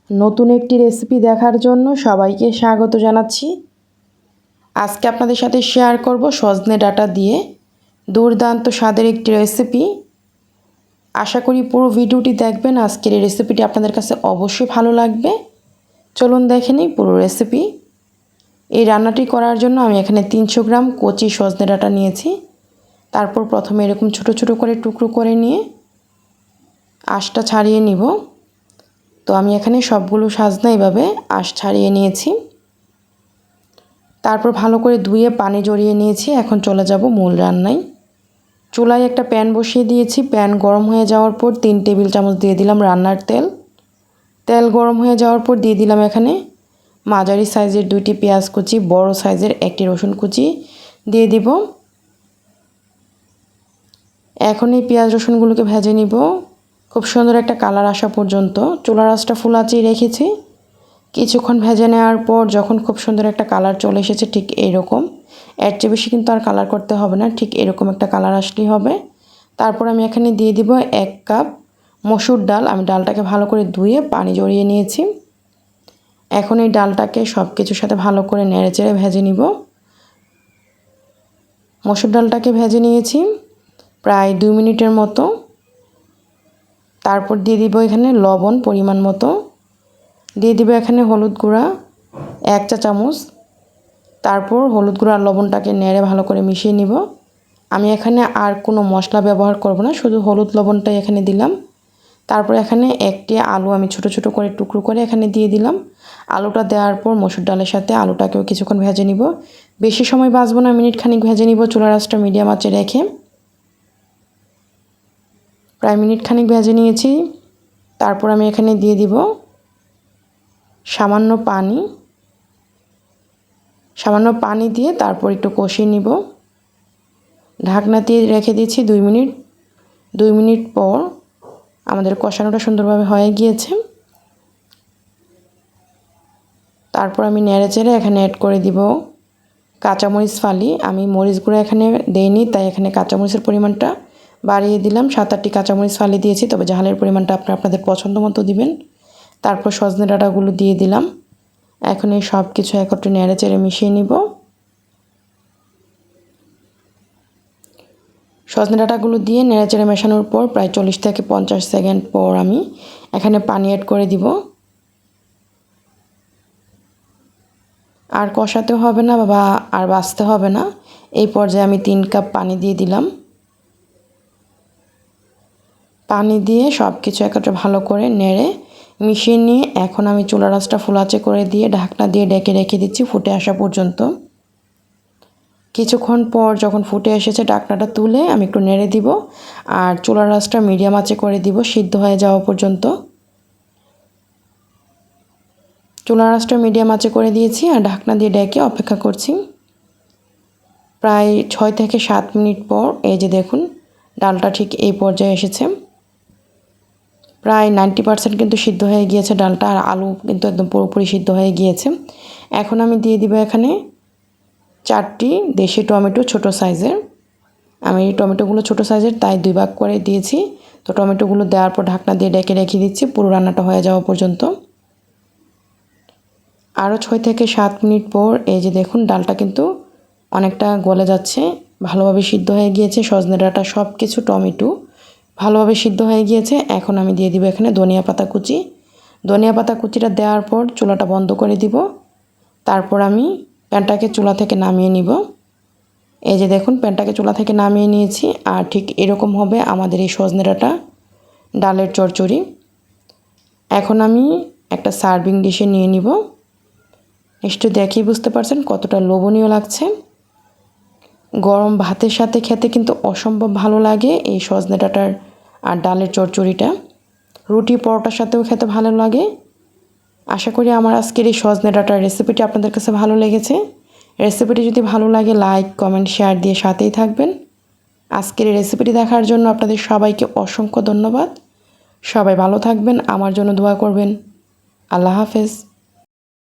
নতুন একটি রেসিপি দেখার জন্য সবাইকে স্বাগত জানাচ্ছি। আজকে আপনাদের সাথে শেয়ার করব সজনে ডাঁটা দিয়ে দুর্দান্ত স্বাদের একটি রেসিপি। আশা করি পুরো ভিডিওটি দেখবেন। আজকের এই রেসিপিটি আপনাদের কাছে অবশ্যই ভালো লাগবে। চলুন দেখে নিই পুরো রেসিপি। এই রান্নাটি করার জন্য আমি এখানে 300 গ্রাম কচি সজনে ডাঁটা নিয়েছি। তারপর প্রথমে এরকম ছোট ছোট করে টুকরো করে নিয়ে আঁশটা ছাড়িয়ে নিব। তো আমি এখানে সবগুলো সজনা এইভাবে আঁশ ছাড়িয়ে নিয়েছি। তারপর ভালো করে ধুয়ে পানি ঝরিয়ে নিয়েছি। এখন চলে যাব মূল রান্নায়। চুলায় একটা প্যান বসিয়ে দিয়েছি। প্যান গরম হয়ে যাওয়ার পর 3 টেবিল চামচ দিয়ে দিলাম রান্নার তেল। তেল গরম হয়ে যাওয়ার পর দিয়ে দিলাম এখানে মাঝারি সাইজের 2টি পেঁয়াজ কুচি, বড় সাইজের 1টি রসুন কুচি দিয়ে দিব। এখন এই পেঁয়াজ রসুনগুলোকে ভেজে নিব খুব সুন্দর একটা কালার আসা পর্যন্ত। চুলার আঁচটা ফুল আঁচেই রেখেছি। কিছুক্ষণ ভেজে নেওয়ার পর যখন খুব সুন্দর একটা কালার চলে এসেছে, ঠিক এইরকম, এর চেয়ে বেশি কিন্তু আর কালার করতে হবে না, ঠিক এরকম একটা কালার আসলেই হবে। তারপর আমি এখানে দিয়ে দিব 1 কাপ মসুর ডাল। আমি ডালটাকে ভালো করে ধুয়ে পানি ঝরিয়ে নিয়েছি। এখন এই ডালটাকে সব কিছুর সাথে ভালো করে নেড়েচেড়ে ভেজে নিব। মসুর ডালটাকে ভেজে নিয়েছি প্রায় 2 মিনিটের মতো। তারপর দিয়ে দিব এখানে লবণ পরিমাণ মতো, দিয়ে দিব এখানে হলুদ গুঁড়া 1 চা চামচ। তারপর হলুদ গুঁড়া আর লবণটাকে নেড়ে ভালো করে মিশিয়ে নিব। আমি এখানে আর কোনো মশলা ব্যবহার করব না, শুধু হলুদ লবণটাই এখানে দিলাম। তারপর এখানে 1টি আলু আমি ছোট ছোট করে টুকরো করে এখানে দিয়ে দিলাম। আলুটা দেওয়ার পর মসুর ডালের সাথে আলুটাকেও কিছুক্ষণ ভেজে নিব। বেশি সময় ভাজবো না, মিনিট খানিক ভেজে নিব চুলার আঁচটা মিডিয়াম আঁচে রেখে। প্রায় মিনিট খানিক ভেজে নিয়েছি। তারপর আমি এখানে দিয়ে দিব সামান্য পানি দিয়ে তারপর একটু কষিয়ে নিব। ঢাকনা দিয়ে রেখে দিচ্ছি 2 মিনিট। 2 মিনিট পর আমাদের কষানোটা সুন্দরভাবে হয়ে গিয়েছে। তারপর আমি নেড়েচেড়ে এখানে অ্যাড করে দিব কাঁচামরিচ ফালি। আমি মরিচ গুঁড়ো এখানে দেইনি, তাই এখানে কাঁচামরিচের পরিমাণটা বাড়িয়ে দিলাম। 7-8টি কাঁচামরিচ ফালি দিয়েছি, তবে ঝালের পরিমাণটা আপনাদের পছন্দ মতো দিবেন। তারপর সজনে ডাঁটাগুলো দিয়ে দিলাম। এখন এই সব কিছু একত্রে নেড়েচেড়ে মিশিয়ে নিব। সজনে ডাঁটাগুলো দিয়ে নেড়েচেড়ে মেশানোর পর প্রায় 40 থেকে 50 সেকেন্ড পর আমি এখানে পানি অ্যাড করে দিব। আর কষাতে হবে না বা আর বাছতে হবে না। এই পর্যায়ে আমি 3 কাপ পানি দিয়ে দিলাম। পানি দিয়ে সব কিছু একত্রে ভালো করে নেড়ে মিশিয়ে নিয়ে এখন আমি চুলার আঁচটা ফুল আঁচে করে দিয়ে ঢাকনা দিয়ে ঢেকে রেখে দিচ্ছি ফুটে আসা পর্যন্ত। কিছুক্ষণ পর যখন ফুটে এসেছে ঢাকনাটা তুলে আমি একটু নেড়ে দিব আর চুলার আঁচটা মিডিয়াম আঁচে করে দিব সিদ্ধ হয়ে যাওয়া পর্যন্ত। চুলার আঁচটা মিডিয়াম আঁচে করে দিয়েছি আর ঢাকনা দিয়ে ঢেকে অপেক্ষা করছি। প্রায় 6 থেকে 7 মিনিট পর এই যে দেখুন ডালটা ঠিক এই পর্যায়ে এসেছে। প্রায় 90% কিন্তু সিদ্ধ হয়ে গিয়েছে ডালটা, আর আলু কিন্তু একদম পুরোপুরি সিদ্ধ হয়ে গিয়েছে। এখন আমি দিয়ে দিব এখানে 4টি দেশি টমেটো ছোট সাইজের। আমি এই টমেটোগুলো ছোট সাইজের তাই 2 ভাগ করে দিয়েছি। তো টমেটোগুলো দেওয়ার পর ঢাকনা দিয়ে ঢেকে রেখে দিচ্ছি পুরো রান্নাটা হয়ে যাওয়া পর্যন্ত। আরও 6 থেকে 7 মিনিট পর এই যে দেখুন ডালটা কিন্তু অনেকটা গলে যাচ্ছে, ভালোভাবে সিদ্ধ হয়ে গিয়েছে। সজনে ডাঁটা সব কিছু টমেটো ভালোভাবে সিদ্ধ হয়ে গিয়েছে। এখন আমি দিয়ে দিব এখানে ধনিয়া পাতা কুচি। ধনিয়া পাতা কুচিটা দেওয়ার পর চুলাটা বন্ধ করে দিব। তারপর আমি প্যানটাকে চুলা থেকে নামিয়ে নিব। এই যে দেখুন প্যানটাকে চুলা থেকে নামিয়ে নিয়েছি। আর ঠিক এরকম হবে আমাদের এই সজনে ডাঁটা ডালের চচ্চড়ি। এখন আমি একটা সার্ভিং ডিশে নিয়ে নিব। একটু দেখেই বুঝতে পারছেন কতটা লোভনীয় লাগছে। গরম ভাতের সাথে খেতে কিন্তু অসম্ভব ভালো লাগে এই সজনে ডাঁটার আর ডালের চচ্চড়িটা। রুটি পরোটার সাথেও খেতে ভালো লাগে। আশা করি আমার আজকের এই সজনে ডাঁটার রেসিপিটি আপনাদের কাছে ভালো লেগেছে। রেসিপিটি যদি ভালো লাগে লাইক কমেন্ট শেয়ার দিয়ে সাথেই থাকবেন। আজকের এই রেসিপিটি দেখার জন্য আপনাদের সবাইকে অসংখ্য ধন্যবাদ। সবাই ভালো থাকবেন, আমার জন্য দোয়া করবেন। আল্লাহ হাফেজ।